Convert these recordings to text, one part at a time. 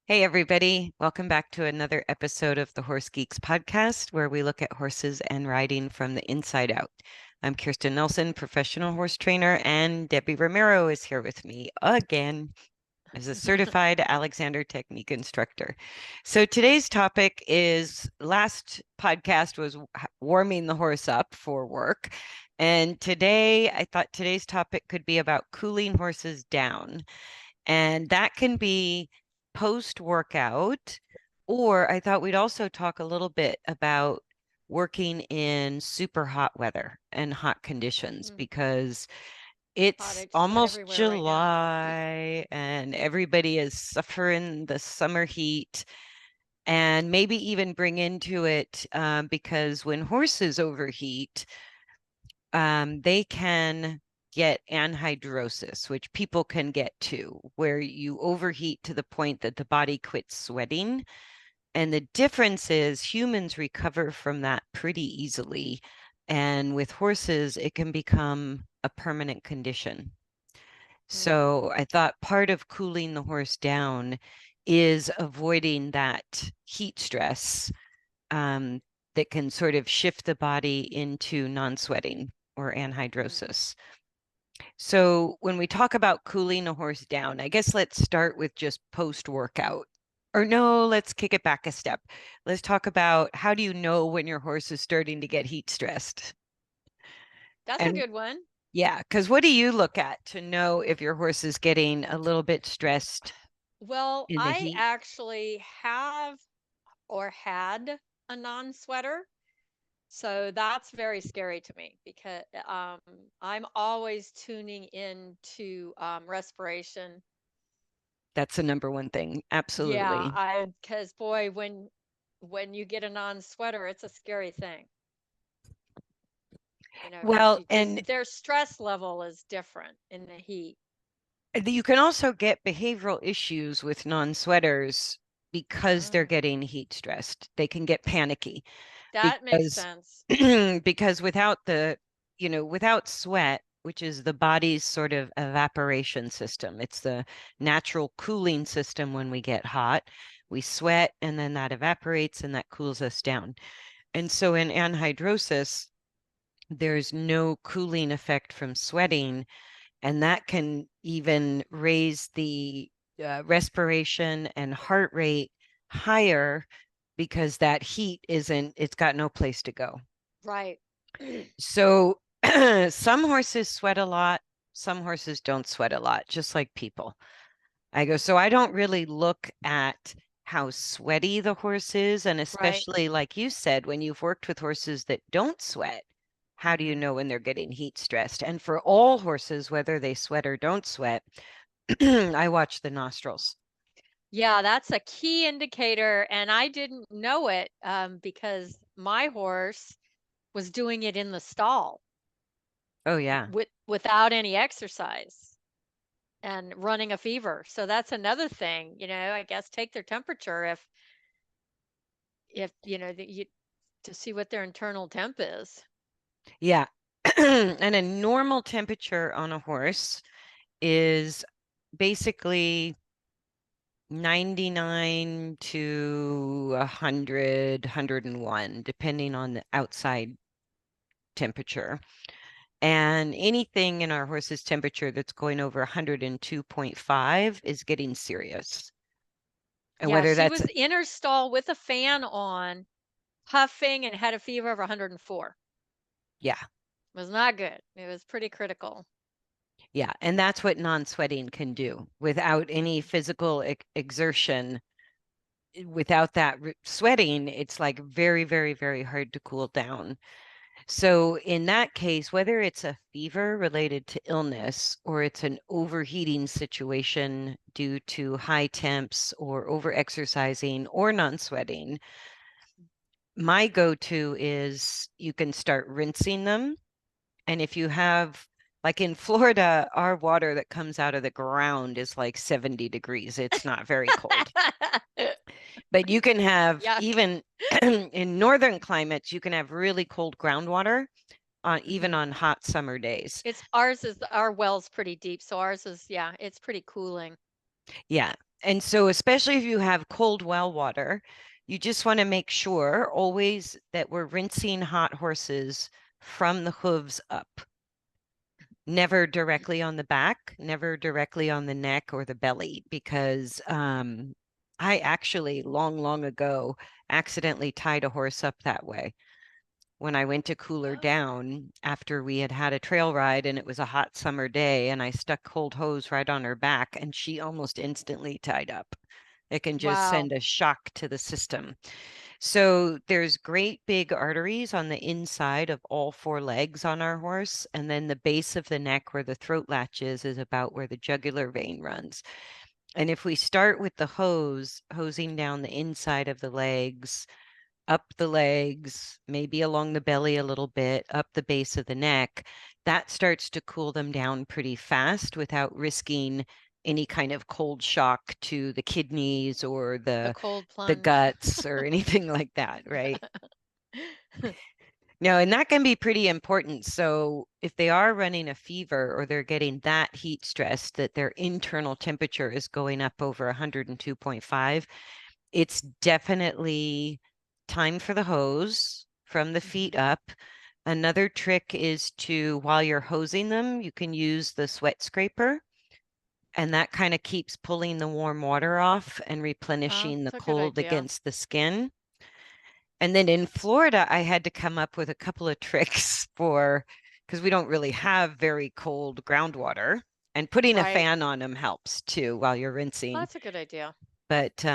Hey, everybody. Welcome back to another episode of the Horse Geeks podcast, where we look at horses and riding from the inside out. I'm Kirsten Nelsen, professional horse trainer, and Debbie Romero is here with me again as a certified Alexander Technique instructor. So today's topic is last podcast was warming the horse up for work. And today I thought today's topic could be about cooling horses down. And that can be post-workout, or I thought we'd also talk a little bit about working in super hot weather and hot conditions because it's Cottage almost everywhere right now. July and everybody is suffering the summer heat. And maybe even bring into it because when horses overheat, they can get anhydrosis, which people can get too, where you overheat to the point that the body quits sweating. And the difference is humans recover from that pretty easily. And with horses, it can become a permanent condition. So I thought part of cooling the horse down is avoiding that heat stress that can sort of shift the body into non-sweating or anhydrosis. So when we talk about cooling a horse down, I guess let's start with just post-workout. Or no, let's kick it back a step. Let's talk about how do you know when your horse is starting to get heat stressed? That's a And good one. yeah, because what do you look at to know if your horse is getting a little bit stressed Well, in the I heat? actually have or had a non-sweater. So that's very scary to me because I'm always tuning into respiration. That's the number one thing. Yeah, Absolutely. because boy, when you get a non-sweater, it's a scary thing, because Well, you just and their stress level is different in the heat. you can also get behavioral issues with non-sweaters because they're Oh, getting heat stressed. They can get panicky that makes because sense. because without without sweat, which is the body's sort of evaporation system, it's the natural cooling system. When we get hot, we sweat and then that evaporates and that cools us down. And so in anhydrosis, there's no cooling effect from sweating, and that can even raise the respiration and heart rate higher because that heat it's got no place to go. Right. So some horses sweat a lot, some horses don't sweat a lot, just like people. So I don't really look at how sweaty the horse is. And Right. especially, like you said, when you've worked with horses that don't sweat, how do you Mhm. know when they're getting heat stressed? And for all horses, whether they sweat or don't sweat, I watch the nostrils. Yeah, that's a key indicator, and I didn't know it because my horse was doing it in the stall Oh, yeah. without any exercise and running a fever. So that's another thing, I guess take their temperature if you to see what their internal temp is. Yeah. And a normal temperature on a horse is basically 99 to 100, 101, depending on the outside temperature. And anything in our horse's temperature that's going over 102.5 is getting serious. And Yeah, whether she that's, was in her stall with a fan on, puffing and had a fever of 104. yeah, It was not good. It was pretty critical. yeah. And that's what non-sweating can do without any Mhm. physical exertion. Without that sweating, it's like very, very, very hard to cool down. So in that case, whether it's a fever related to illness or it's an overheating situation due to high temps or over exercising or non-sweating, my go-to is you can start rinsing them. And if you have, like in Florida, our water that comes out of the ground is like 70 degrees. It's not very cold. But you can have Yuck. even in northern climates, you can have really cold groundwater on even Mhm. on hot summer days. Our well's pretty deep, so ours is, yeah, it's pretty cooling. Yeah. And so, especially if you have cold well water, you just want to make sure always that we're rinsing hot horses from the hooves up, never directly on the back, never directly on the neck or the belly, because I actually long, long ago accidentally tied a horse up that way when I went to cool her Oh, down after we had had a trail ride and it was a hot summer day, and I stuck cold hose right on her back and she almost instantly tied up. It can just wow. send a shock to the system. So there's great big arteries on the inside of all four legs on our horse, and then the base of the neck where the throat latch is about where the jugular vein runs. And if we start with the hose, hosing down the inside of the legs, up the legs, maybe along the belly a little bit, up the base of the neck, that starts to cool them down pretty fast without risking any kind of cold shock to the kidneys or A the cold the plunge. guts or anything like that, right? No, and that can be pretty important. So if they are running a fever or they're getting that heat stress that their internal temperature is going up over 102.5, it's definitely time for the hose from the feet Mhm. up. Another trick is to, while you're hosing them, you can use the sweat scraper, and that kind of keeps pulling the warm water off and replenishing the That's a good cold idea. against the skin. And then in Florida, I had to come up with a couple of tricks for, because we don't really have very cold groundwater, and putting a Right. fan on them helps too while you're Well, rinsing. that's a good idea. But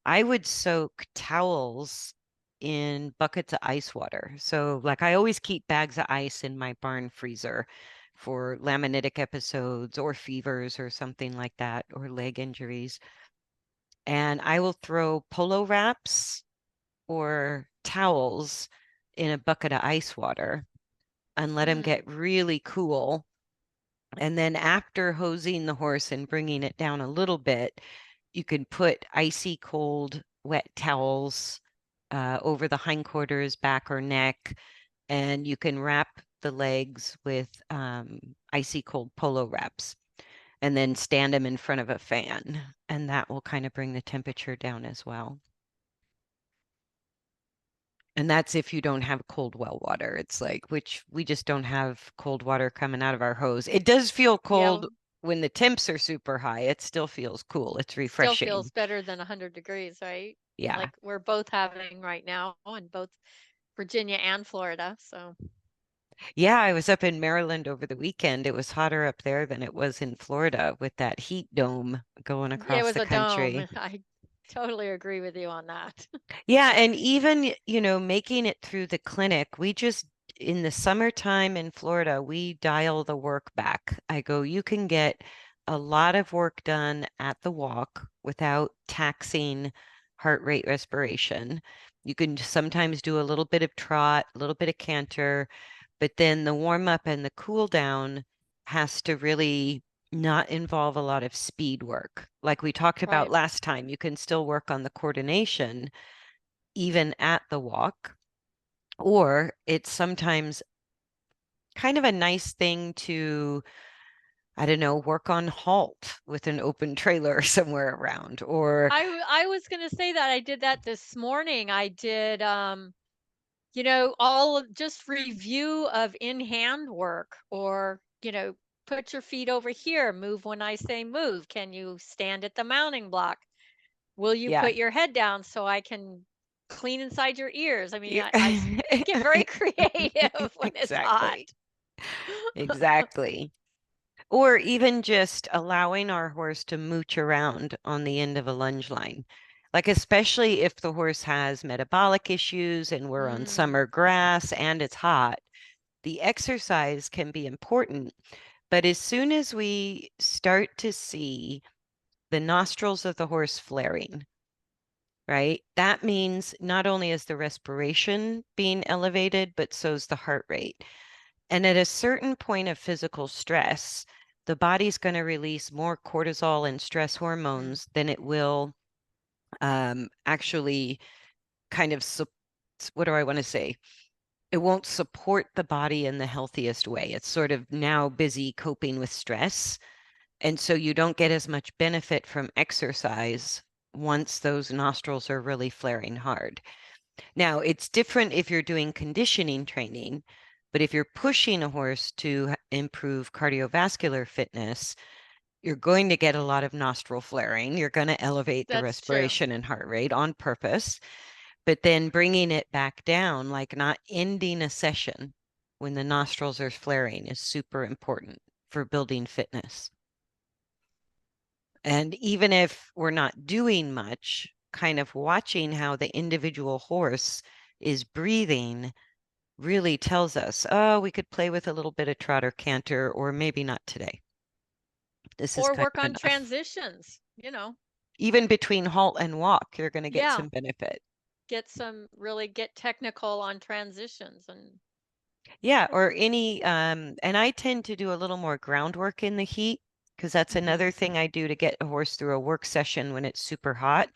I would soak towels in buckets of ice water. So, like, I always keep bags of ice in my barn freezer for laminitic episodes or fevers or something like that, or leg injuries. And I will throw polo wraps or towels in a bucket of ice water and let them Mm, get really cool. And then after hosing the horse and bringing it down a little bit, you can put icy cold wet towels over the hindquarters, back or neck, and you can wrap the legs with icy cold polo wraps and then stand them in front of a fan. And that will kind of bring the temperature down as well. And that's if you don't have cold well water. It's like, which we just don't have cold water coming out of our hose. It does feel yeah, cold when the temps are super high. It still feels cool. It's still refreshing. feels better than 100 degrees, right? Yeah. Like we're both having right now in both Virginia and Florida. So Yeah, I was up in Maryland over the weekend. It was hotter up there than it was in Florida with that heat dome going yeah, it across was the a dome. country. I totally agree with you on that. Yeah, and even, making it through the clinic, we just, in the summertime in Florida, we dial the work back. I go, you can get a lot of work done at the walk without taxing heart rate respiration. You can sometimes do a little bit of trot, a little bit of canter, but then the warm up and the cool down has to really not involve a lot of speed work. Like we talked about Right. last time, you can still work on the coordination even at the walk, or it's sometimes kind of a nice thing to, I don't know, work on halt with an open trailer somewhere around, or I was gonna say that I did that this morning. I did all just review of in hand work or, put your feet over here, move when I say move. Can you stand at the mounting block? Will you yeah. put your head down so I can clean inside your ears? I mean, Yeah. I get very creative when it's hot. Exactly. Exactly. Or even just allowing our horse to mooch around on the end of a lunge line. Like, especially if the horse has metabolic issues and we're on Mm, summer grass and it's hot, the exercise can be important. But as soon as we start to see the nostrils of the horse flaring, right, that means not only is the respiration being elevated, but so's the heart rate. And at a certain point of physical stress, the body's going to release more cortisol and stress mm, hormones than it will actually kind of, what do I want to say? It won't support the body in the healthiest way. It's sort of now busy coping with stress. And so you don't get as much benefit from exercise once those nostrils are really flaring hard. Now, it's different if you're doing conditioning training, but if you're pushing a horse to improve cardiovascular fitness, you're going to get a lot of nostril flaring. You're going to elevate the That's true. respiration and heart rate on purpose, but then bringing it back down, like not ending a session when the nostrils are flaring, is super important for building fitness. And even if we're not doing much, kind of watching how the individual horse is breathing really tells us, oh, we could play with a little bit of trot or canter, or maybe not today. This is Or kind work of on enough. transitions, you know. Even between halt and walk, you're going to get Yeah, some benefit. get technical on transitions and Yeah, or any, and I tend to do a little more groundwork in the heat because that's mhm. another thing I do to get a horse through a work session when it's super hot,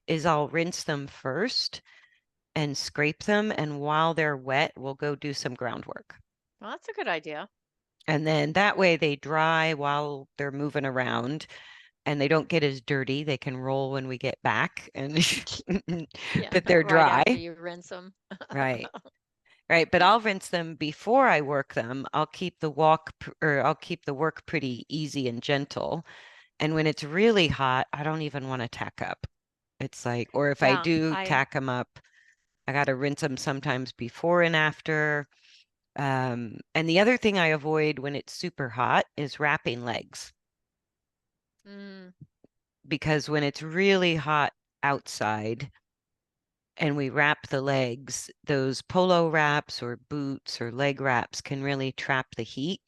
is I'll rinse them first and scrape them, and while they're wet, we'll go do some groundwork. Well, that's a good idea. And then that way they dry while they're moving around and they don't get as dirty. They can roll when we get back and Yeah, but they're right dry. after you rinse them. Right. Right, but I'll rinse them before I work them. I'll keep the or I'll keep the work pretty easy and gentle. And when it's really hot, I don't even want to tack up. It's like, or if I Yeah, do I tack them up, I got to rinse them sometimes before and after. And the other thing I avoid when it's super hot is wrapping legs, mm, because when it's really hot outside and we wrap the legs, those polo wraps or boots or leg wraps can really trap the heat.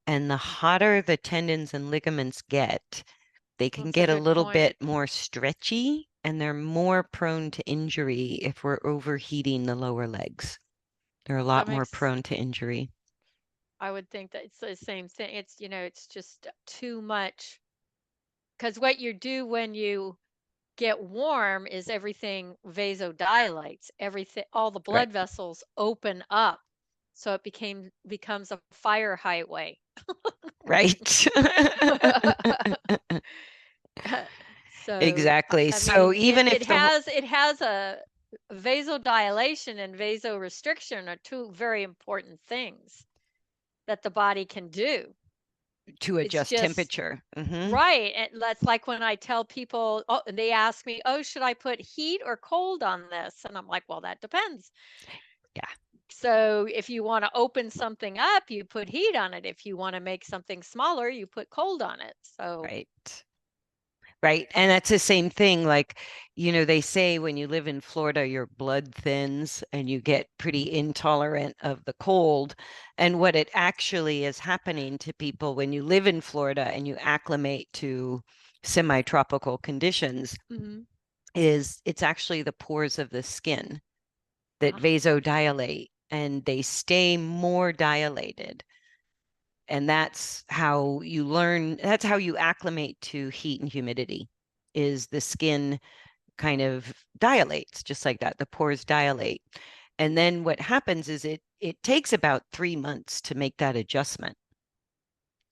And the hotter the tendons and ligaments get, they can that's a get a good little point. bit more stretchy and they're more prone to injury if we're overheating the lower legs. They're a lot That more makes prone to injury. I would think that it's the same thing. It's, it's just too much. Because what you do when you get warm is everything vasodilates. Everything, all the Right. blood vessels open up. So it becomes a fire highway. Right. So, Exactly. I So mean, even if it has a vasodilation and vasorestriction are two very important things that the body can do. to It's adjust just temperature. right. And that's like when I tell people, oh, and they ask me, oh, should I put heat or cold on this? And I'm like, well, that depends. Yeah, So if you want to open something up, you put heat on it. If you want to make something smaller, you put cold on it. So, right. Right. And that's the same thing. Like, they say when you live in Florida, your blood thins and you get pretty intolerant of the cold. And what it actually is happening to people when you live in Florida and you acclimate to semi-tropical conditions mhm. is it's actually the pores of the skin that Ah, vasodilate and they stay more dilated. And that's how you acclimate to heat and humidity, is the skin kind of dilates just like that. The pores dilate. And then what happens is it takes about 3 months to make that adjustment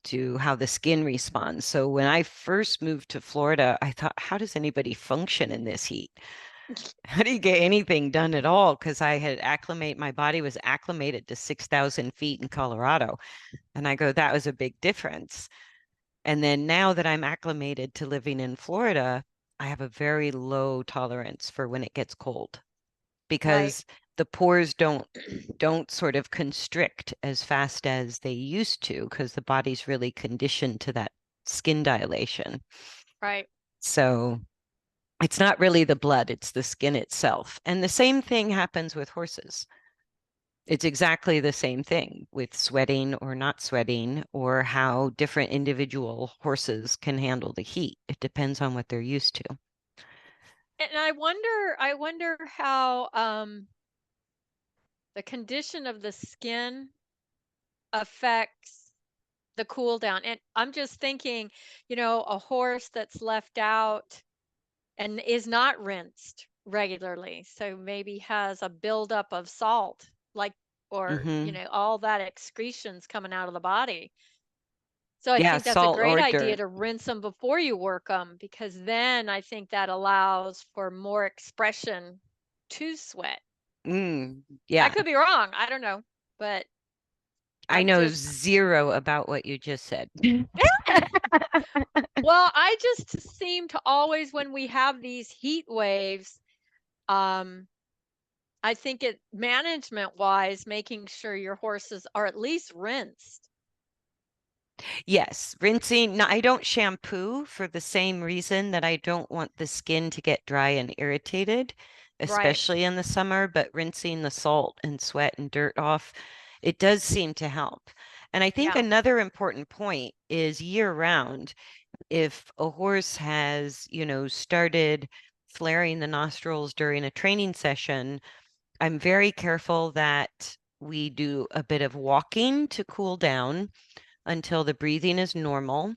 to how the skin responds. So when I first moved to Florida, I thought, how does anybody function in this heat? How do you get anything done at all? Because my body was acclimated to 6,000 feet in Colorado. And I go, that was a big difference. And then now that I'm acclimated to living in Florida, I have a very low tolerance for when it gets cold right, because the pores don't sort of constrict as fast as they used to because the body's really conditioned to that skin dilation. right. So it's not really the blood, it's the skin itself. And the same thing happens with horses. It's exactly the same thing with sweating or not sweating, or how different individual horses can handle the heat. It depends on what they're used to. And I wonder how the condition of the skin affects the cool down. And I'm just thinking, a horse that's left out and is not rinsed regularly, so maybe has a buildup of salt, like, or Hmm. all that excretions coming out of the body. So I Yeah, think that's a salt great or idea dirt. to rinse them before you work them, because then I think that allows for more expression to sweat. I Yeah. could be wrong. I don't know, but I I'm know just zero about what you just said. well, I just seem to always when we have these heat waves, um I think it management wise, making sure your horses are at least rinsed. Yes, rinsing. No, I don't shampoo for the same reason that I don't want the skin to get dry and irritated, Right. especially in the summer, but rinsing the salt and sweat and dirt off, it does seem to help. And I think Yeah. another important point is year round, if a horse has, started flaring the nostrils during a training session, I'm very careful that we do a bit of walking to cool down until the breathing is normal.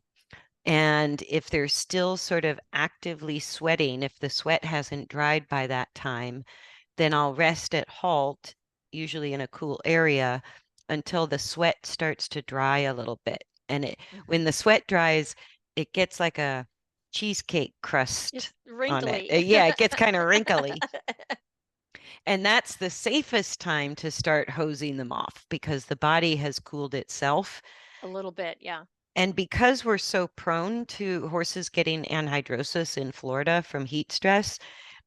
And if they're still sort of actively sweating, if the sweat hasn't dried by that time, then I'll rest at halt, usually in a cool area, until the sweat starts to dry a little bit. And when Mhm. the sweat dries, it gets like a cheesecake crust It's on it. wrinkly. Yeah, it gets kind of wrinkly. And that's the safest time to start hosing them off because the body has cooled itself. A little bit, yeah. And because we're so prone to horses getting anhydrosis in Florida from heat stress,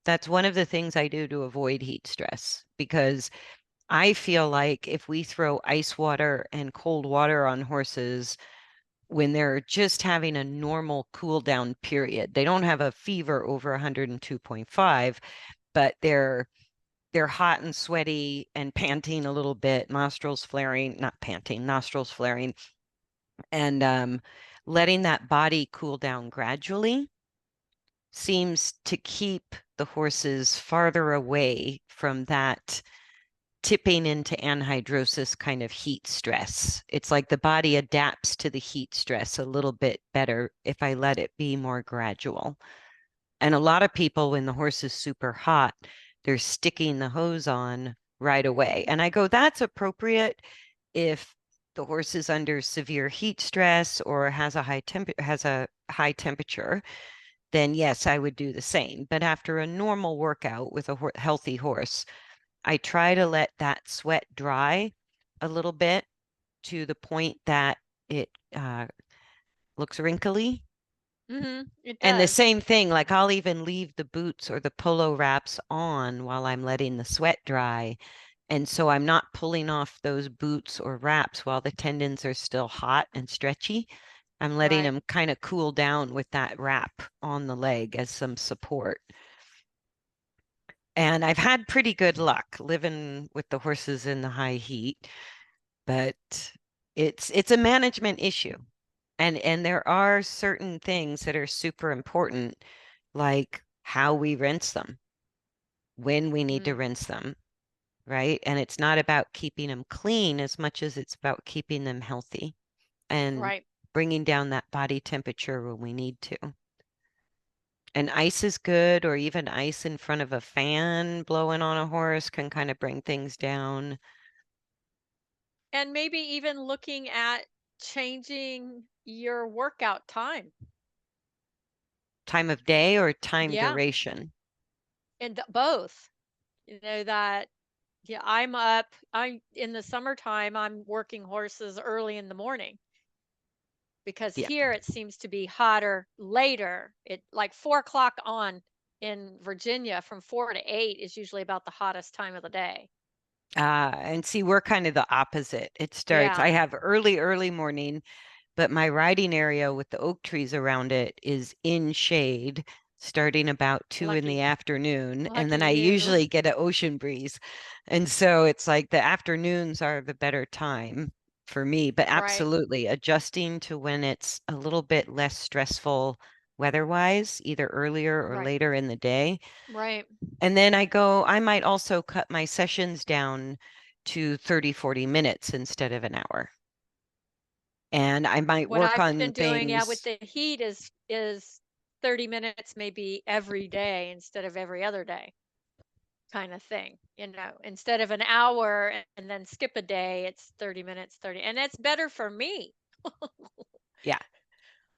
that's one of the things I do to avoid heat stress because I feel like if we throw ice water and cold water on horses when they're just having a normal cool down period, they don't have a fever over 102.5, but they're hot and sweaty and panting a little bit, nostrils flaring, not panting, nostrils flaring, and letting that body cool down gradually seems to keep the horses farther away from that tipping into anhydrosis kind of heat stress. It's like the body adapts to the heat stress a little bit better if I let it be more gradual. And a lot of people, when the horse is super hot, they're sticking the hose on right away. And I go, that's appropriate if the horse is under severe heat stress or has a high temperature, then yes, I would do the same. But after a normal workout with a healthy horse, I try to let that sweat dry a little bit to the point that it looks wrinkly. It And the does. same thing, like I'll even leave the boots or the polo wraps on while I'm letting the sweat dry. And so I'm not pulling off those boots or wraps while the tendons are still hot and stretchy. I'm letting Right. them kind of cool down with that wrap on the leg as some support. And I've had pretty good luck living with the horses in the high heat, but it's a management issue. And there are certain things that are super important, like how we rinse them, when we need to Mm, rinse them, right? And it's not about keeping them clean as much as it's about keeping them healthy and right. bringing down that body temperature when we need to. And ice is good, or even ice in front of a fan blowing on a horse can kind of bring things down. And maybe even looking at changing your workout time. Time of day or time Yeah. duration. And both. You know that yeah, I'm in the summertime, I'm working horses early in the morning because Yeah. here it seems to be hotter later. It like 4 o'clock on in Virginia from 4 to 8 is usually about the hottest time of the day. And see, we're kind of the opposite. It starts, Yeah, I have early morning, but my riding area with the oak trees around it is in shade starting about 2 in the lucky, afternoon. And lucky then I you. usually get an ocean breeze. And so it's like the afternoons are the better time for me, but Right, absolutely adjusting to when it's a little bit less stressful weather-wise, either earlier or right, later in the day. right. And then I might also cut my sessions down to 30, 40 minutes instead of an hour. And I might What work I've on been doing, yeah, with things. the heat is 30 minutes maybe every day instead of every other day kind of thing. Instead of an hour and then skip a day, it's 30 minutes, 30. And it's better for me. Yeah.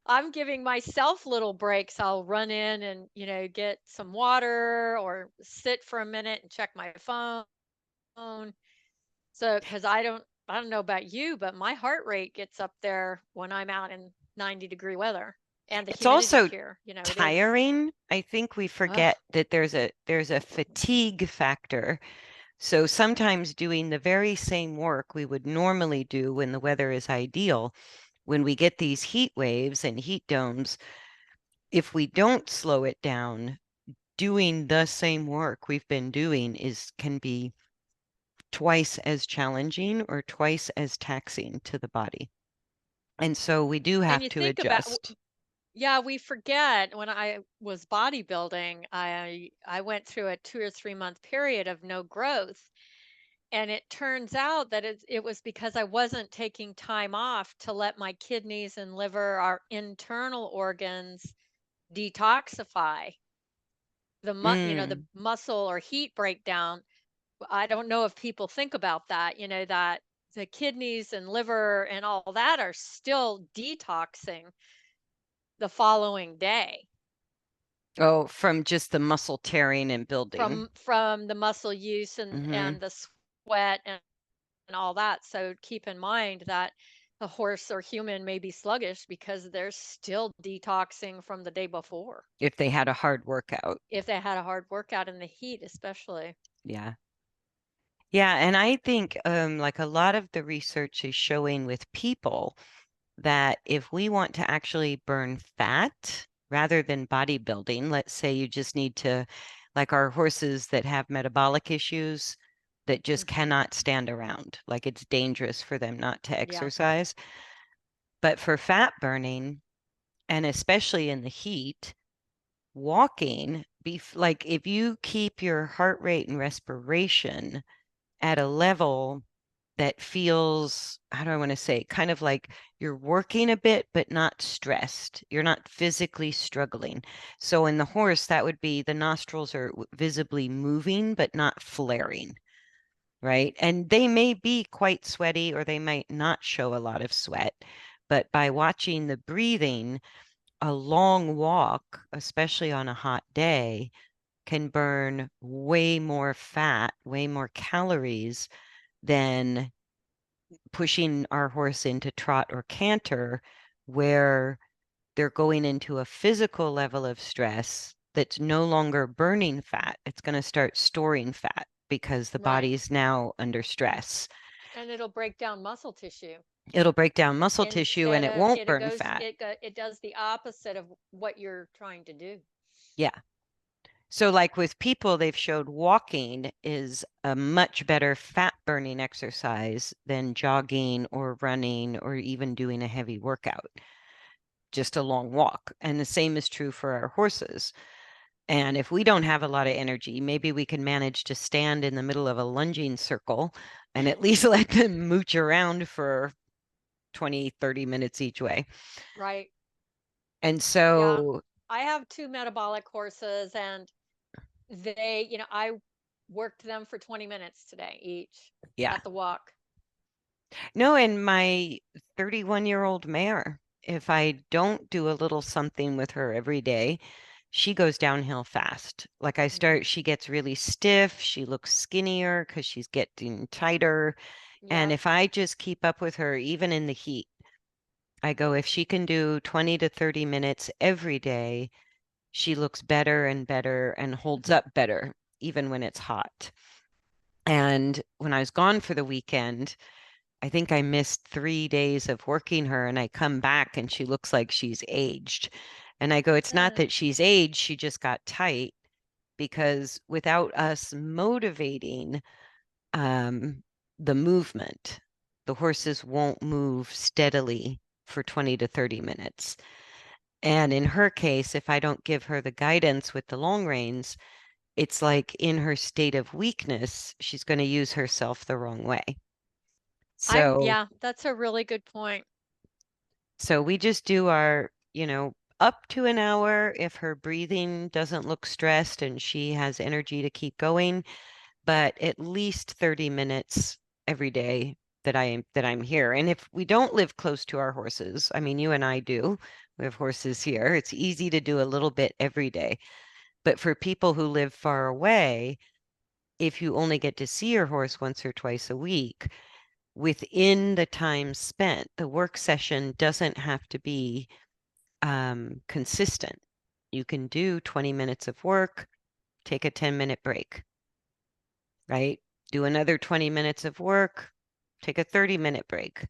I'm giving myself little breaks. I'll run in and, get some water or sit for a minute and check my phone. So, because I don't know about you, but my heart rate gets up there when I'm out in 90-degree weather and the It's humidity also here, it is. tiring. I think we Ugh. forget that there's a fatigue factor. So sometimes doing the very same work we would normally do when the weather is ideal, when we get these heat waves and heat domes, if we don't slow it down, doing the same work we've been doing can be twice as challenging or twice as taxing to the body. And so we do And have you to think about, adjust. yeah, we forget when I was bodybuilding, I went through a 2 or 3 month period of no growth. And it turns out that it was because I wasn't taking time off to let my kidneys and liver, our internal organs, detoxify. The Mm. muscle or heat breakdown. I don't know if people think about that, that the kidneys and liver and all that are still detoxing the following day Oh, from just the muscle tearing and building. from the muscle use Hmm. and the sweat and all that. So keep in mind that a horse or human may be sluggish because they're still detoxing from the day before If they had a hard workout. if they had a hard workout in the heat, especially. Yeah. Yeah, and I think like a lot of the research is showing with people that if we want to actually burn fat rather than bodybuilding, let's say you just need to, like our horses that have metabolic issues that just Hmm. cannot stand around, like it's dangerous for them not to Yeah. exercise. But for fat burning, and especially in the heat, walking, like if you keep your heart rate and respiration at a level that feels, how do I want to say, kind of like you're working a bit, but not stressed. You're not physically struggling. So in the horse, that would be the nostrils are visibly moving, but not flaring, right? And they may be quite sweaty or they might not show a lot of sweat. But by watching the breathing, a long walk, especially on a hot day, can burn way more fat, way more calories than pushing our horse into trot or canter, where they're going into a physical level of stress that's no longer burning fat. It's going to start storing fat because the Right. body's now under stress. And it'll break down muscle tissue It'll break down muscle tissue and instead it of won't it burn goes fat. it does the opposite of what you're trying to do. Yeah. So, like with people, they've showed walking is a much better fat burning exercise than jogging or running or even doing a heavy workout, just a long walk. And the same is true for our horses. And if we don't have a lot of energy, maybe we can manage to stand in the middle of a lunging circle and at least let them mooch around for 20, 30 minutes each way. Right. And Yeah. so, I have two metabolic horses and I worked them for 20 minutes today each yeah. at the walk. No, and my 31-year-old mare, if I don't do a little something with her every day, she goes downhill fast. Like Hmm. she gets really stiff. She looks skinnier because she's getting tighter. And Yep. if I just keep up with her, even in the heat, I go, if she can do 20 to 30 minutes every day, she looks better and better and holds up better, even when it's hot. And when I was gone for the weekend, I think I missed 3 days of working her, and I come back and she looks like she's aged. And I go, it's not that she's aged, she just got tight because without us motivating um, the movement, the horses won't move steadily for 20 to 30 minutes. And in her case, if I don't give her the guidance with the long reins, it's like in her state of weakness, she's going to use herself the wrong way. So, Yeah, that's a really good point. so we just do our, up to an hour if her breathing doesn't look stressed and she has energy to keep going, but at least 30 minutes every day that I'm here. And if we don't live close to our horses, I mean, you and I do, we have horses here. It's easy to do a little bit every day. But for people who live far away, if you only get to see your horse once or twice a week, within the time spent, the work session doesn't have to be consistent. You can do 20 minutes of work, take a 10-minute break, right? Do another 20 minutes of work, take a 30-minute break,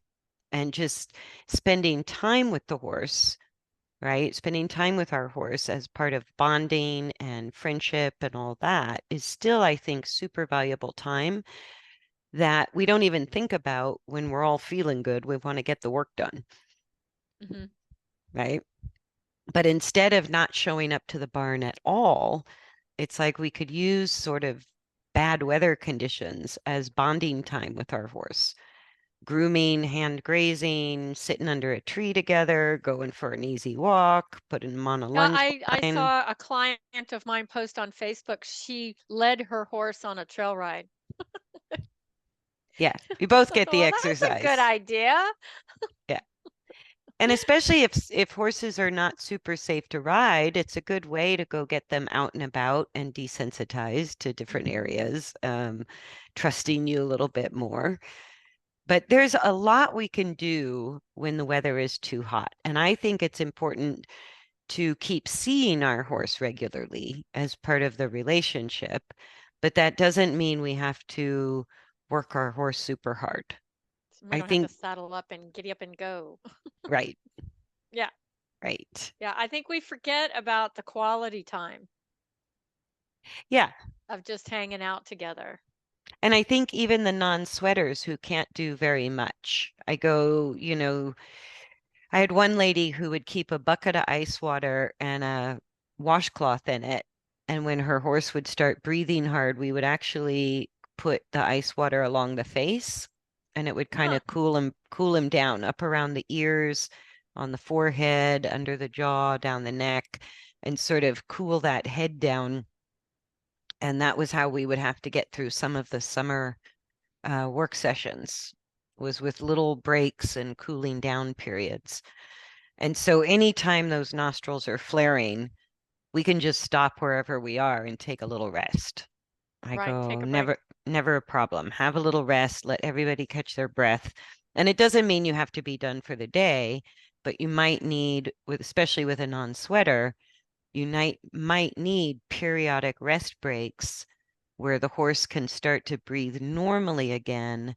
and just spending time with the horse, right? Spending time with our horse as part of bonding and friendship and all that is still, I think, super valuable time that we don't even think about when we're all feeling good. We want to get the work done, Mhm. right? But instead of not showing up to the barn at all, it's like we could use sort of bad weather conditions as bonding time with our horse. Grooming, hand grazing, sitting under a tree together, going for an easy walk, putting them on a Yeah, lunge I line. saw a client of mine post on Facebook. She led her horse on a trail ride. Yeah, you both I get the thought, well, that's a good exercise. idea. Yeah. And especially if horses are not super safe to ride, it's a good way to go get them out and about and desensitized to different Mhm. areas, trusting you a little bit more. But there's a lot we can do when the weather is too hot. And I think it's important to keep seeing our horse regularly as part of the relationship. But that doesn't mean we have to work our horse super hard. So we I don't have to think, saddle up and giddy up and go. right, Yeah. right. Yeah, I think we forget about the quality time Yeah. of just hanging out together. And I think even the non-sweaters who can't do very much. I go, I had one lady who would keep a bucket of ice water and a washcloth in it. And when her horse would start breathing hard, we would actually put the ice water along the face and it would kind Huh. of cool him down up around the ears, on the forehead, under the jaw, down the neck, and sort of cool that head down. And that was how we would have to get through some of the summer work sessions, was with little breaks and cooling down periods. And so anytime those nostrils are flaring, we can just stop wherever we are and take a little rest. I Right. go, Take a break. never a problem. Have a little rest, let everybody catch their breath. And it doesn't mean you have to be done for the day, but you might need, especially with a non-sweater, might need periodic rest breaks where the horse can start to breathe normally again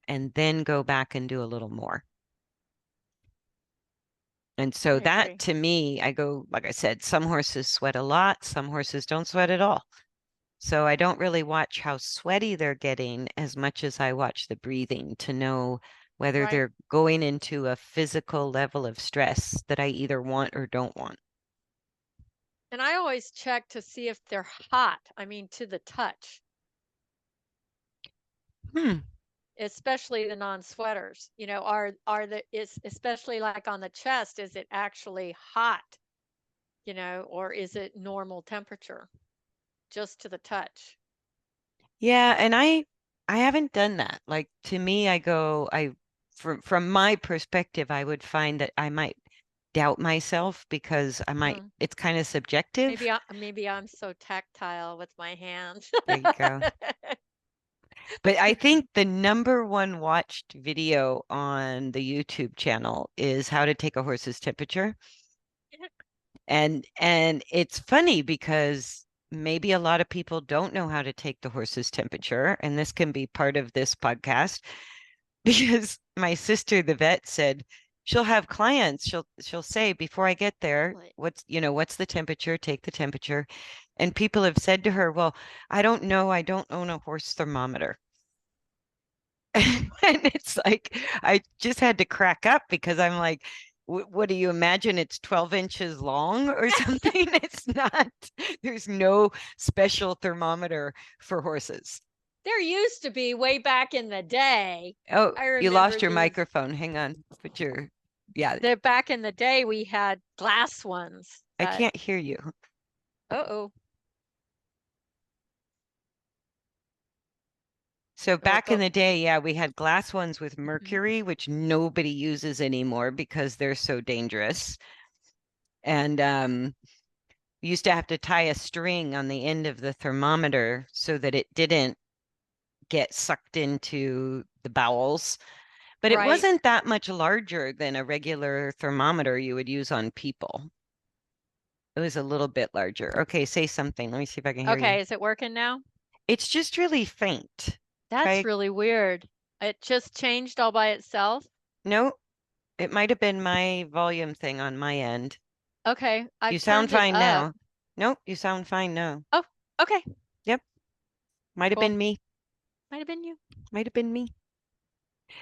and then go back and do a little more. And so I that agree. to me, I go, like I said, some horses sweat a lot, some horses don't sweat at all. So I don't really watch how sweaty they're getting as much as I watch the breathing to know whether Right. they're going into a physical level of stress that I either want or don't want. And I always check to see if they're hot. I mean, to the touch, Hmm. especially the non-sweaters. Are the is especially like on the chest, is it actually hot, or is it normal temperature just to the touch? Yeah, and I haven't done that. Like to me, from my perspective, I would find that I might doubt myself because Hmm. it's kind of subjective. Maybe I'm so tactile with my hands. There you go. But I think the number one watched video on the YouTube channel is how to take a horse's temperature. And it's funny because maybe a lot of people don't know how to take the horse's temperature, and this can be part of this podcast because my sister, the vet, said she'll have clients. She'll say before I get there, Like, what's the temperature? Take the temperature. And people have said to her, well, I don't know. I don't own a horse thermometer. And it's like, I just had to crack up because I'm like, what do you imagine? It's 12 inches long or something? It's not, there's no special thermometer for horses. there used to be way back in the day. Oh, I you remember lost your these. microphone. Hang on. Yeah, The back in the day we had glass ones I that, can't hear you. oh, So With back in the the day, yeah, we had glass ones with Mhm. mercury, which nobody uses anymore because they're so dangerous. And we used to have to tie a string on the end of the thermometer so that it didn't get sucked into the bowels. But it Right. wasn't that much larger than a regular thermometer you would use on people. It was a little bit larger. Okay, say something. Let me see if I can hear you. Okay, is it working now? It's just really faint. That's Try, really weird. It just changed all by itself. no, it might have been my volume thing on my end. Okay, You I've sound turned it fine up. now. Nope, you sound fine now. Oh, okay, Yep, might have cool. been me. Might have been you. Might have been me.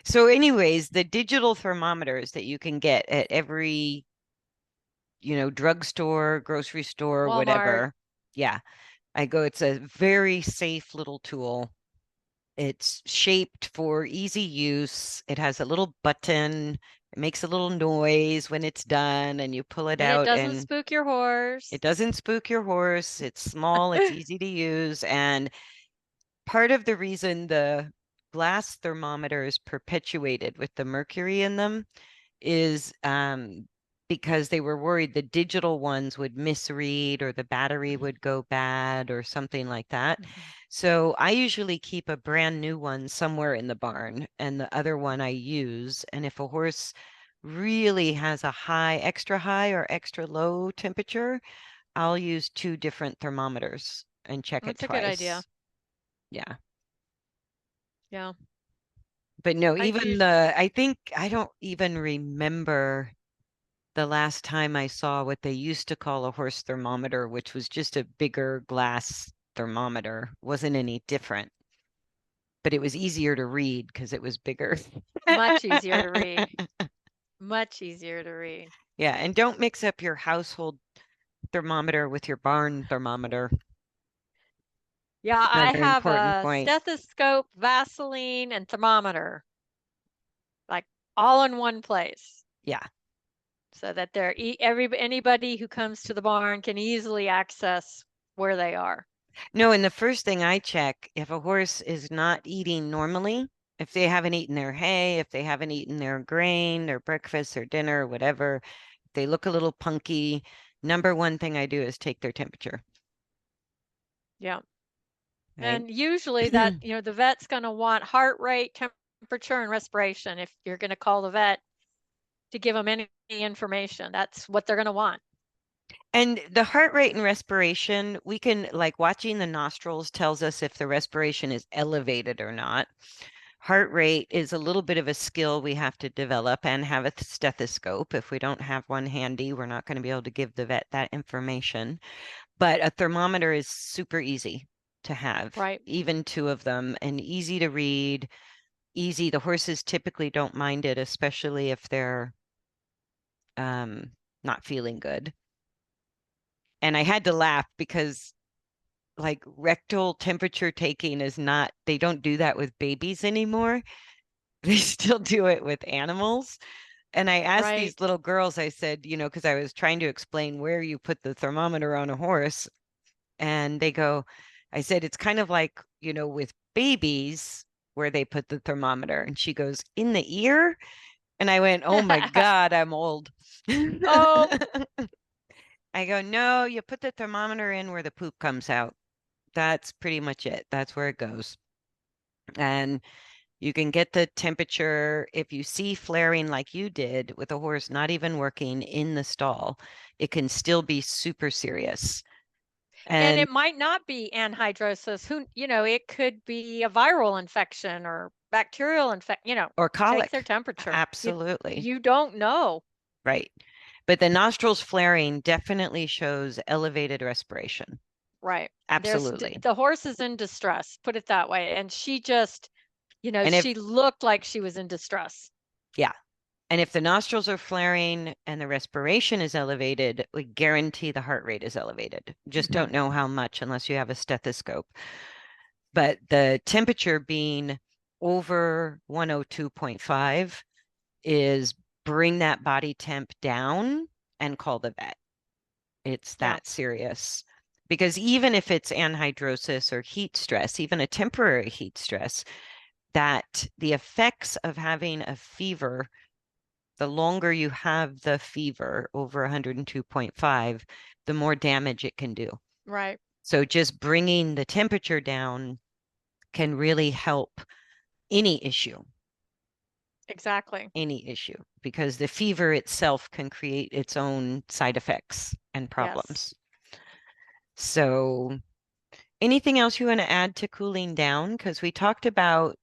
So, anyways, the digital thermometers that you can get at every, drugstore, grocery store, Walmart. whatever. Yeah, it's a very safe little tool. It's shaped for easy use. It has a little button. It makes a little noise when it's done, and you pull it And it out, doesn't and spook your horse. it doesn't spook your horse. It's small, it's easy to use, and part of the reason the glass thermometer is perpetuated with the mercury in them is because they were worried the digital ones would misread or the battery would go bad or something like that. Mhm. So I usually keep a brand new one somewhere in the barn and the other one I use. And if a horse really has a high, extra high or extra low temperature, I'll use two different thermometers and check it That's a good idea. twice. Yeah. Yeah. But no, I even usually I think I don't even remember the last time I saw what they used to call a horse thermometer, which was just a bigger glass thermometer. Wasn't any different, but it was easier to read because it was bigger. much easier to read. Much easier to read. Yeah, and don't mix up your household thermometer with your barn thermometer. Yeah, I Another have important a point. stethoscope, Vaseline, and thermometer, like all in one place, Yeah. so that anybody who comes to the barn can easily access where they are. No, and the first thing I check if a horse is not eating normally, if they haven't eaten their hay, if they haven't eaten their grain, their breakfast, their dinner, whatever, if they look a little punky, number one thing I do is take their temperature, Yeah. right? And usually that, the vet's going to want heart rate, temperature, and respiration if you're going to call the vet to give them any information. That's what they're going to want. And the heart rate and respiration, we can like watching the nostrils tells us if the respiration is elevated or not. Heart rate is a little bit of a skill we have to develop and have a stethoscope. If we don't have one handy, we're not going to be able to give the vet that information. But a thermometer is super easy to have, Right. even two of them, and easy to read, easy. The horses typically don't mind it, especially if they're um, not feeling good. And I had to laugh because like rectal temperature taking is not, they don't do that with babies anymore. They still do it with animals. And I asked Right. these little girls, I said, because I was trying to explain where you put the thermometer on a horse. And they go, I said, it's kind of like, with babies where they put the thermometer. And she goes, in the ear? And I went, oh my God, I'm old. Oh, I go, no, you put the thermometer in where the poop comes out. That's pretty much it. That's where it goes. And you can get the temperature if you see flaring like you did with a horse not even working in the stall, it can still be super serious. and And it might not be anhydrosis. It could be a viral infection or bacterial or take their colic. temperature. You Absolutely. you don't know. Right. But the nostrils flaring definitely shows elevated respiration. Right. Absolutely. The horse is in distress, put it that way. And she just, And if, she looked like she was in distress. yeah. And if the nostrils are flaring and the respiration is elevated, we guarantee the heart rate is elevated. Just Mhm. don't know how much unless you have a stethoscope. But the temperature being over 102.5 is bring that body temp down and call the vet. It's Yeah. that serious. Because even if it's anhidrosis or heat stress, even a temporary heat stress, that the effects of having a fever, the longer you have the fever over 102.5, the more damage it can do. Right. So just bringing the temperature down can really help any issue, Exactly. because the fever itself can create its own side effects and Yes. problems. So anything else you want to add to cooling down? Because we talked about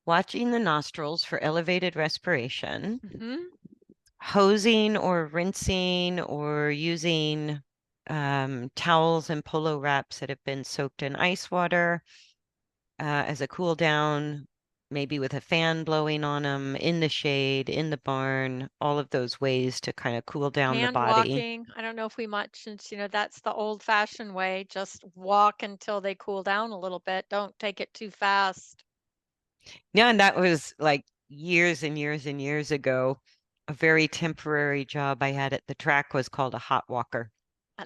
watching the nostrils for elevated respiration, Hmm. hosing or rinsing or using towels and polo wraps that have been soaked in ice water as a cool down, maybe with a fan blowing on them in the shade, in the barn, all of those ways to kind of cool down the Hand body. walking. I don't know if we mentioned, that's the old fashioned way. Just walk until they cool down a little bit. Don't take it too fast. Yeah, and that was like years and years and years ago. A very temporary job I had at the track was called a hot walker,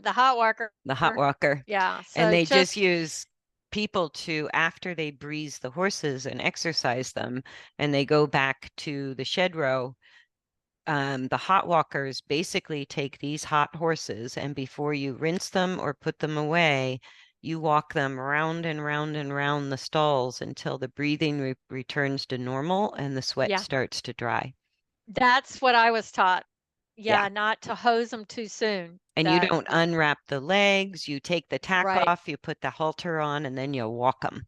The hot walker. the hot walker. Yeah. And So they just just, use people to, after they breeze the horses and exercise them, and they go back to the shed row. The hot walkers basically take these hot horses, and before you rinse them or put them away, you walk them round and round and round the stalls until the breathing returns to normal and the sweat yeah, starts to dry. that's what I was taught. Yeah. Yeah. Not to hose them too soon. And you That, don't unwrap the legs, you take the tack right. off, you put the halter on, and then you walk them.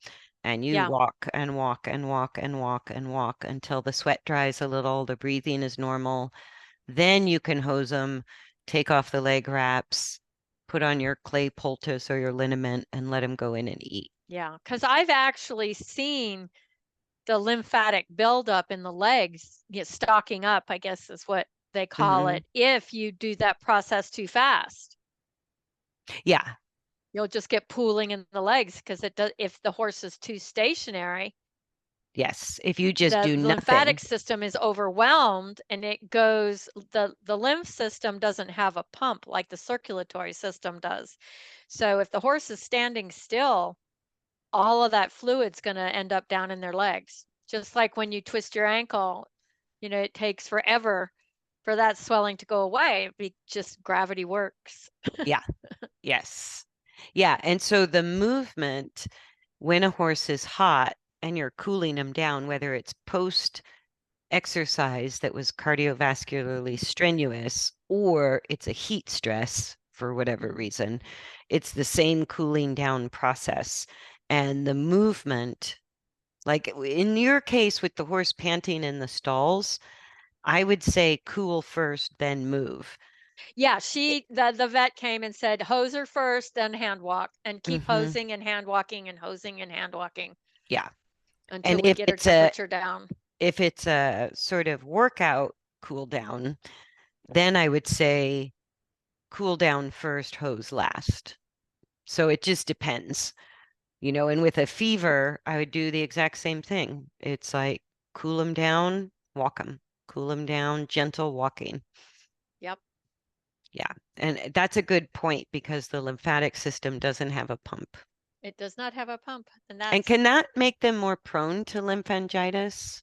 And you Yeah. walk and walk and walk and walk and walk until the sweat dries a little, the breathing is normal. Then you can hose them, take off the leg wraps, put on your clay poultice or your liniment, and let them go in and eat. Yeah. Because I've actually seen the lymphatic buildup in the legs, stocking up, I guess is what they call Hmm. it, if you do that process too fast. Yeah. You'll just get pooling in the legs because it does, if the horse is too stationary, Yes. If you just the do lymphatic nothing. system is overwhelmed and it goes, the lymph system doesn't have a pump like the circulatory system does. So if the horse is standing still, all of that fluid's going to end up down in their legs. Just like when you twist your ankle, it takes forever for that swelling to go away. Just gravity works. Yeah. Yes. Yeah. And so the movement, when a horse is hot and you're cooling them down, whether it's post exercise that was cardiovascularly strenuous or it's a heat stress for whatever Mhm. reason, it's the same cooling down process. And the movement, like in your case with the horse panting in the stalls, I would say cool first, then move. Yeah, the vet came and said, hose her first, then hand walk, and keep Hmm. hosing and hand walking and hosing and hand walking Yeah. until And we get her temperature down. if it's a sort of workout cool down, then I would say cool down first, hose last. So it just depends, and with a fever, I would do the exact same thing. It's like cool them down, walk them, cool them down, gentle walking. Yep, Yeah. And that's a good point because the lymphatic system doesn't have a pump. it does not have a pump, and And can that make them more prone to lymphangitis?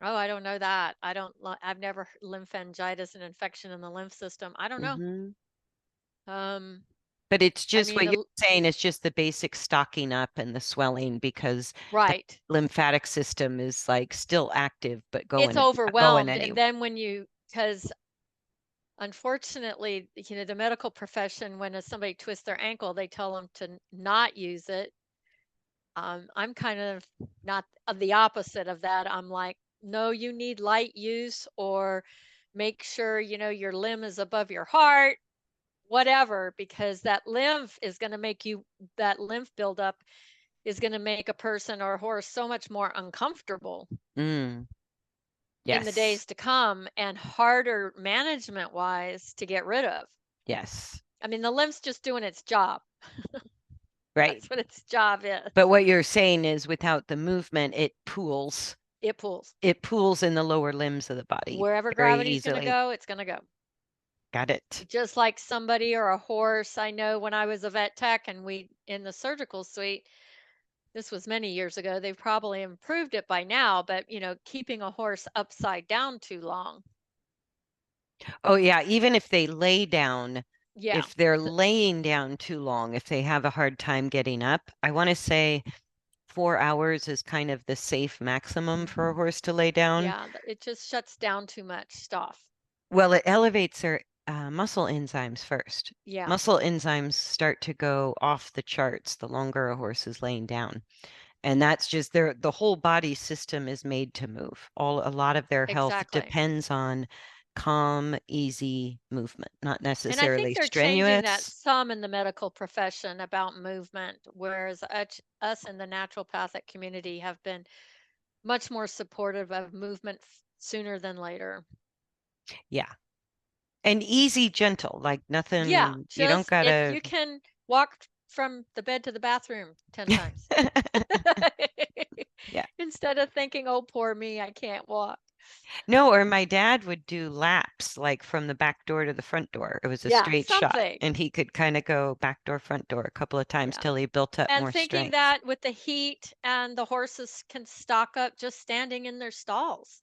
oh, I don't know that. I've never lymphangitis, an infection in the lymph system. I don't know. Hmm. Um, But it's I just mean, what you're saying, it's just the basic stocking up and the swelling because the right. lymphatic system is like still active but It's not going overwhelmed, and anywhere. then because unfortunately, the medical profession, when somebody twists their ankle, they tell them to not use it. I'm kind of not the opposite of that. I'm like, no, you need light use, or make sure, your limb is above your heart, whatever, because that lymph buildup is going to make a person or a horse so much more uncomfortable Mm, in the yes. days to come and harder management wise to get rid of. Yes. I mean, the lymph's just doing its job. Right. That's what its job But is. what you're saying is without the movement, it pools. It pulls. It pools in the lower limbs of the body Wherever very gravity's going to easily. go, it's going to go. Got it. Just like somebody or a horse. I know when I was a vet tech and we in the surgical suite, this was many years ago. They've probably improved it by now, but keeping a horse upside down too long. Oh, yeah. Even if they lay down, Yeah. if they're laying down too long, if they have a hard time getting up, I want to say 4 hours is kind of the safe maximum for a horse to lay down. Yeah, it just shuts down too much stuff. Well, it elevates their muscle enzymes first. Yeah, Muscle enzymes start to go off the charts the longer a horse is laying down. And that's just the whole body system is made to move. A lot of their health exactly. depends on calm, easy movement, not And I think necessarily they're changing that strenuous. some in the medical profession about movement, whereas us in the naturopathic community have been much more supportive of movement sooner than later. Yeah. And easy, gentle, like Yeah, nothing, you don't just if gotta. you can walk from the bed to the bathroom 10 times Yeah. instead of thinking, oh, poor me, I can't walk. No, or my dad would do laps like from the back door to the front door. It was a Yeah, straight shot, something. and he could kind of go back door, front door a couple of times Yeah. till he built up And more thinking strength. that with the heat and the horses can stock up just standing in their stalls.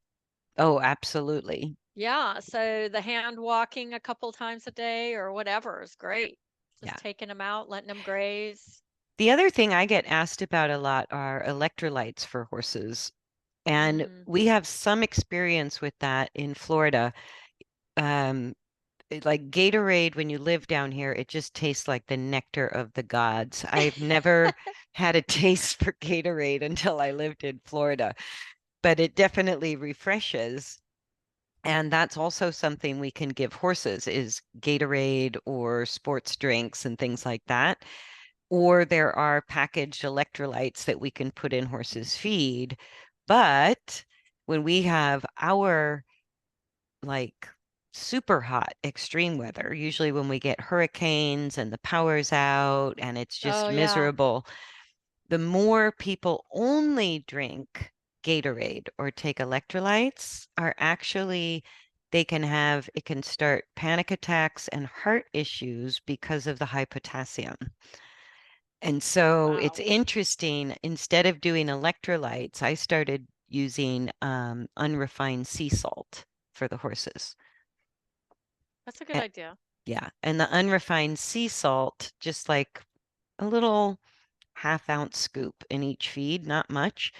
Oh, absolutely. Yeah, so the hand walking a couple times a day or whatever is great. Yeah. Just taking them out, letting them graze. The other thing I get asked about a lot are electrolytes for horses. And Mm, we have some experience with that in Florida. Um, like Gatorade, when you live down here, it just tastes like the nectar of the gods. I've never had a taste for Gatorade until I lived in Florida, but it definitely refreshes. And that's also something we can give horses is Gatorade or sports drinks and things like that. Or there are packaged electrolytes that we can put in horses' feed. But when we have our like super hot extreme weather, usually when we get hurricanes and the power's out and it's oh, just yeah. miserable, the more people only drink Gatorade or take electrolytes are actually they can have it can start panic attacks and heart issues because of the high potassium. And so it's Wow. interesting. Instead of doing electrolytes, I started using unrefined sea salt for the horses. That's a good A- idea. Yeah. And the unrefined sea salt, just like a little half-ounce scoop in each feed, not much,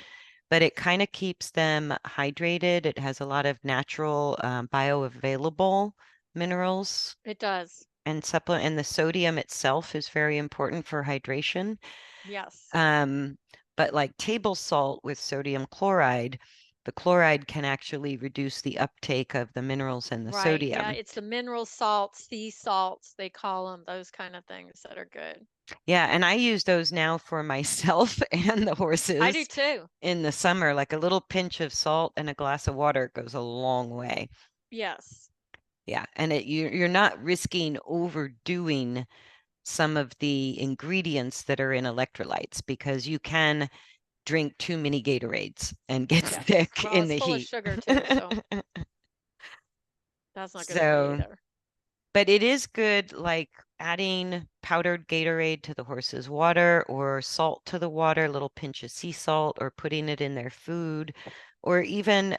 but it kind of keeps them hydrated. It has a lot of natural bioavailable minerals It does. and supplement, and the sodium itself is very important for hydration. Yes. Um, but like table salt with sodium chloride, the chloride can actually reduce the uptake of the minerals and the Right. Yeah, sodium. it's the mineral salts, sea salts, they call them, those kind of things that are good. Yeah, and I use those now for myself and the I do horses too. in the summer. Like a little pinch of salt and a glass of water goes a long way. Yes. Yeah, and you're not risking overdoing some of the ingredients that are in electrolytes because you can drink too many Gatorades and get Yes. sick Well, in it's the full of heat. sugar too, so that's not good for you So, either. but it is good, like adding powdered Gatorade to the horse's water or salt to the water, a little pinch of sea salt, or putting it in their food, or even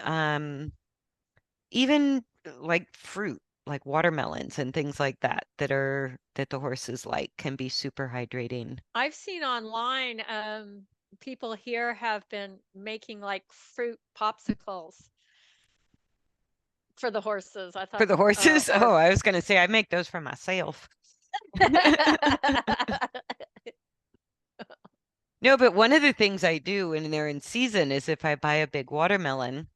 like fruit, like watermelons and things like that that the horses like can be super hydrating. I've seen online, people here have been making like fruit popsicles for the horses. I For thought, the horses? or Oh, I was going to say I make those for myself. No, but one of the things I do when they're in season is if I buy a big watermelon,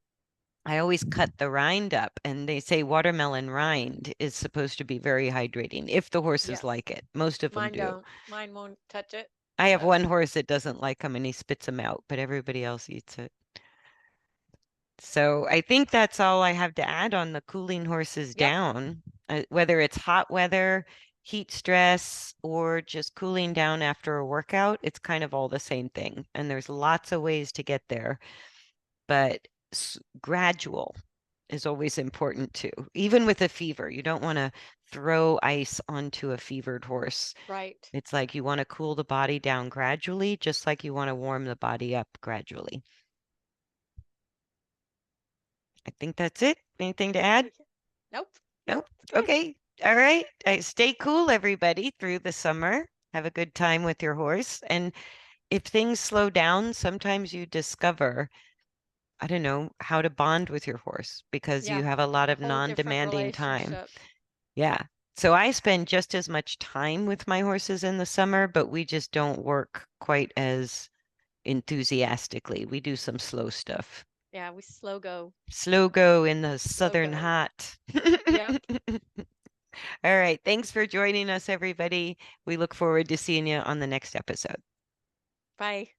I always cut the rind up, and they say watermelon rind is supposed to be very hydrating if the horses yes, like it. Most of them mine do. don't. Mine won't touch it. I have So, one horse that doesn't like them and he spits them out, but everybody else eats it. So I think that's all I have to add on the cooling horses yep, down, whether it's hot weather, heat stress, or just cooling down after a workout. It's kind of all the same thing. And there's lots of ways to get there, but gradual is always important too. Even with a fever, you don't want to throw ice onto a fevered horse. Right. It's like you want to cool the body down gradually, just like you want to warm the body up gradually. I think that's it. Anything to add? Nope. Nope. Nope. It's good. Okay. All right. Stay cool, everybody, through the summer. Have a good time with your horse. And if things slow down, sometimes you discover, I don't know, how to bond with your horse because you Yeah. have a lot A of whole different non-demanding time. relationship. Yeah. So I spend just as much time with my horses in the summer, but we just don't work quite as enthusiastically. We do some slow stuff. Yeah, we slow go. Slow go in the Slow southern go. hot. Yep. All right. Thanks for joining us, everybody. We look forward to seeing you on the next episode. Bye.